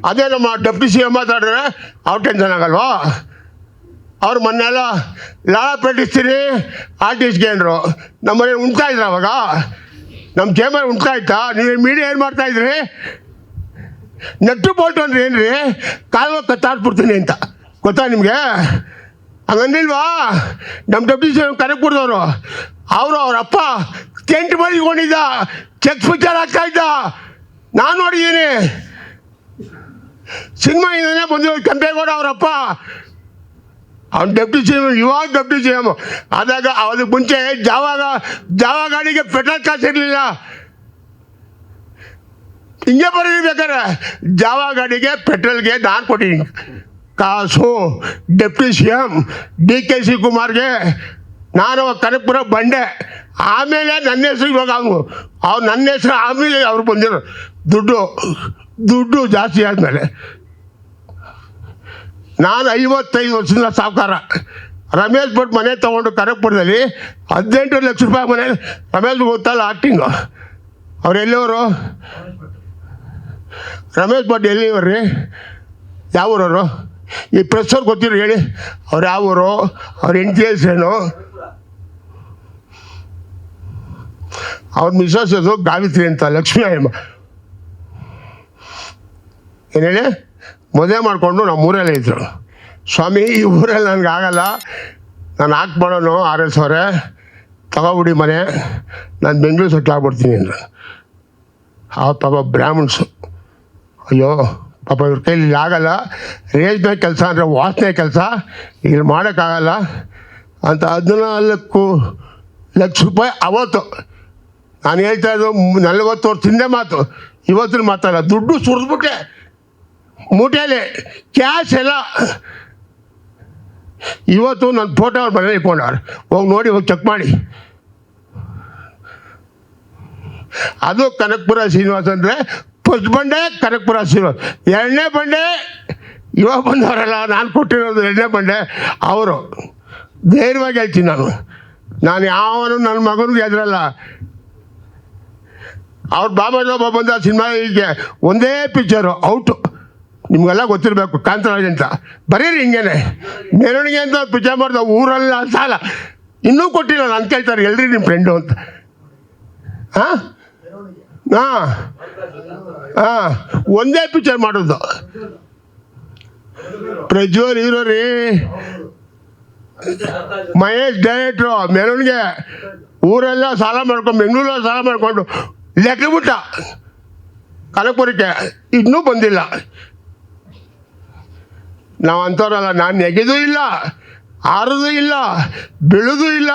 ಅದೇ ನಮ್ಮ deputy C M ಮಾತಾಡಿದ್ರೆ ಅವ್ರು ಟೆನ್ಷನ್ ಆಗಲ್ವಾ? ಅವ್ರು ಮೊನ್ನೆಲ್ಲ ಲಾಳ ಪ್ರಕಟಿಸ್ತೀನಿ ಆರ್ಟಿಸ್ಟ್ಗೆ ಅಂದರು. ನಮ್ಮನೆ ಉಣ್ತಾ ಇದ್ರು ಅವಾಗ, ನಮ್ಮ ಚೇಂಬರ್ ಉಣ್ತಾ ಇತ್ತಾ? ನೀವು ಮೀಡಿಯಾ ಏನು ಮಾಡ್ತಾಯಿದ್ರಿ? ನೆಟ್ಟು ಬೋಲ್ಟು ಅಂದ್ರೆ ಏನು ರೀ? ಕಾಲುವ ಕತ್ತಾಡ್ಬಿಡ್ತೀನಿ ಅಂತ ಗೊತ್ತಾ ನಿಮಗೆ? ಹಂಗಂದಿಲ್ವಾ? ನಮ್ಮ ಡೆಪ್ಟಿ ಸಿ ಎಂ ಕನಕಪುರದವರು ಅವ್ರ ಅಪ್ಪ ಟೆಂಟ್ ಮಳಿಕೊಂಡಿದ್ದ, ಚೆಕ್ ಪಿಕ್ಚರ್ ಆಗ್ತಾ ಇದ್ದ, ನಾನು ನೋಡಿದ್ದೀನಿ. ಸಿನಿಮಾಯಿಂದನೇ ಬಂದಿರೋ ಕೆಂಪೇಗೌಡ ಅವರಪ್ಪ, ಅವ್ನು ಡೆಪ್ಟಿ ಸಿ ಎಮ್, ಇವಾಗ ಡೆಪ್ಟಿ ಸಿ ಎಮ್ ಆದಾಗ. ಅದಕ್ಕೆ ಮುಂಚೆ ಜಾವ ಗಾಡಿಗೆ ಪೆಟ್ರೋಲ್ ಕಾಸು ಇರಲಿಲ್ಲ. ಹಿಂಗೆ ಬರೀಬೇಕಾರೆ ಜಾವ ಗಾಡಿಗೆ ಪೆಟ್ರೋಲ್ಗೆ ನಾನು ಕೊಟ್ಟಿದ್ದೀನಿ ಕಾಸು. ಡೆಪ್ಟಿ ಸಿ ಎಮ್ DK ಶಿವಕುಮಾರ್ಗೆ ನಾನು ಕನಕಪುರ ಬಂಡೆ. ಆಮೇಲೆ ನನ್ನ ಹೆಸರು ಇವಾಗ ಅವ್ರು ನನ್ನ ಹೆಸರು ಆಮೇಲೆ ಅವ್ರು ಬಂದಿರೋ ದುಡ್ಡು ಜಾಸ್ತಿ ಆದಮೇಲೆ. ನಾನು 55 ವರ್ಷದಿಂದ ಸಾಹುಕಾರ. ರಮೇಶ್ ಭಟ್ ಮನೆ ತೊಗೊಂಡು ಕನಕಪುರದಲ್ಲಿ 18 ಲಕ್ಷ ರೂಪಾಯಿ ಮನೆ. ರಮೇಶ್ ಗೊತ್ತಲ್ಲ ಆ್ಯಕ್ಟಿಂಗು, ಅವ್ರು ಎಲ್ಲಿಯವರು? ರಮೇಶ್ ಭಟ್ ಎಲ್ಲಿವ್ರಿ? ಯಾವ ಊರವರು? ಈ ಪ್ರೆಸ್ಸವ್ರು ಗೊತ್ತಿರೋ ಹೇಳಿ, ಅವ್ರು ಯಾವ ಊರು? ಅವ್ರ ಹೆಂಡತಿ ಹೆಸರೇನು? ಅವ್ರ ಮಿಸಸ್ ಅದು ಗಾವಿತ್ರಿ ಅಂತ, ಲಕ್ಷ್ಮೀ ಅಯ್ಯಮ್ಮ. ಏನು ಹೇಳಿ? ಮದುವೆ ಮಾಡಿಕೊಂಡು ನಮ್ಮ ಊರಲ್ಲೇ ಇದ್ದರು. ಸ್ವಾಮಿ ಈ ಊರಲ್ಲಿ ನನಗೆ ಆಗಲ್ಲ, ನಾನು ಹಾಕ್ಬಿಡೋನು RS ಅವರೇ, ತಗೊಬಿಡಿ ಮನೆ, ನಾನು ಬೆಂಗಳೂರು ಸೆಟ್ಲ್ ಆಗ್ಬಿಡ್ತೀನಿ ಅಂದರು. ಅವ್ರ ಪಾಪ ಬ್ರಾಹ್ಮಣ್ಸು, ಅಯ್ಯೋ ಪಾಪ ಇವ್ರ ಕೈಲಿ ಆಗಲ್ಲ, ರೇಷ್ಮೆ ಕೆಲಸ ಅಂದರೆ ವಾಸನೆ ಕೆಲಸ, ಇಲ್ಲಿ ಮಾಡೋಕ್ಕಾಗಲ್ಲ ಅಂತ 14 ಲಕ್ಷ ರೂಪಾಯಿ ಅವತ್ತು. ನಾನು ಹೇಳ್ತಾ ಇದ್ದು 40 ವರ್ಷದಿಂದ ಮಾತು, ಇವತ್ತಿನ ಮಾತಲ್ಲ. ದುಡ್ಡು ಸುರಿದ್ಬಿಟ್ಟೆ ಮೂಟೆಯಲ್ಲಿ, ಕ್ಯಾಶ್ ಎಲ್ಲ. ಇವತ್ತು ನನ್ನ ಫೋಟೋ ಅವ್ರ ಮನೇಲಿ ಇಟ್ಕೊಂಡವ್ರು, ಹೋಗಿ ನೋಡಿ, ಹೋಗಿ ಚೆಕ್ ಮಾಡಿ. ಅದು ಕನಕಪುರ ಶ್ರೀನಿವಾಸ ಅಂದರೆ ಫಸ್ಟ್ ಬಂಡೆ ಕನಕಪುರ ಶ್ರೀನಿವಾಸ. 2ನೇ ಬಂಡೆ ಇವಾಗ ಬಂದವರಲ್ಲ, ನಾನು ಕೊಟ್ಟಿರೋದು 2ನೇ ಬಂಡೆ ಅವರು. ಧೈರ್ಯವಾಗಿ ಹೇಳ್ತೀನಿ ನಾನು ಯಾವನು ನನ್ನ ಮಗನಿಗೆ ಎದುರಲ್ಲ. ಅವ್ರ ಬಾಬಾ ಬಂದ ಸಿನಿಮಾ ಹೀಗೆ ಒಂದೇ ಪಿಕ್ಚರು ಔಟು, ನಿಮಗೆಲ್ಲ ಗೊತ್ತಿರಬೇಕು, ಕಾಂತರಾಜ್ ಅಂತ. ಬರೀರಿ ಹಿಂಗೇನೆ ಮೆರವಣಿಗೆ ಅಂತ ಪಿಕ್ಚರ್ ಮಾಡಿದ ಊರೆಲ್ಲ ಸಾಲ ಇನ್ನೂ ಕೊಟ್ಟಿಲ್ಲ. ನಾನು ಕೇಳ್ತಾರೆ ಎಲ್ರಿ ನಿಮ್ಮ ಫ್ರೆಂಡು ಅಂತ. ಹಾಂ ಹಾಂ ಹಾಂ ಒಂದೇ ಪಿಕ್ಚರ್ ಮಾಡೋದು. ಪ್ರಜ್ವಲ್ ಹೀರೋ ರೀ, ಮಹೇಶ್ ಡೈರೆಕ್ಟ್ರು. ಮೆರವಣಿಗೆ ಊರೆಲ್ಲ ಸಾಲ ಮಾಡ್ಕೊಂಡು, ಬೆಂಗಳೂರಲ್ಲಿ ಸಾಲ ಮಾಡಿಕೊಂಡು ಲೆಕ್ಕ ಬಿಟ್ಟ ಕನಕಪುರಕ್ಕೆ, ಇನ್ನೂ ಬಂದಿಲ್ಲ. ನಾವು ಅಂಥವ್ರಲ್ಲ, ನಾನು ನೆಗೆದೂ ಇಲ್ಲ, ಆರೋದು ಇಲ್ಲ, ಬೆಳೆದೂ ಇಲ್ಲ.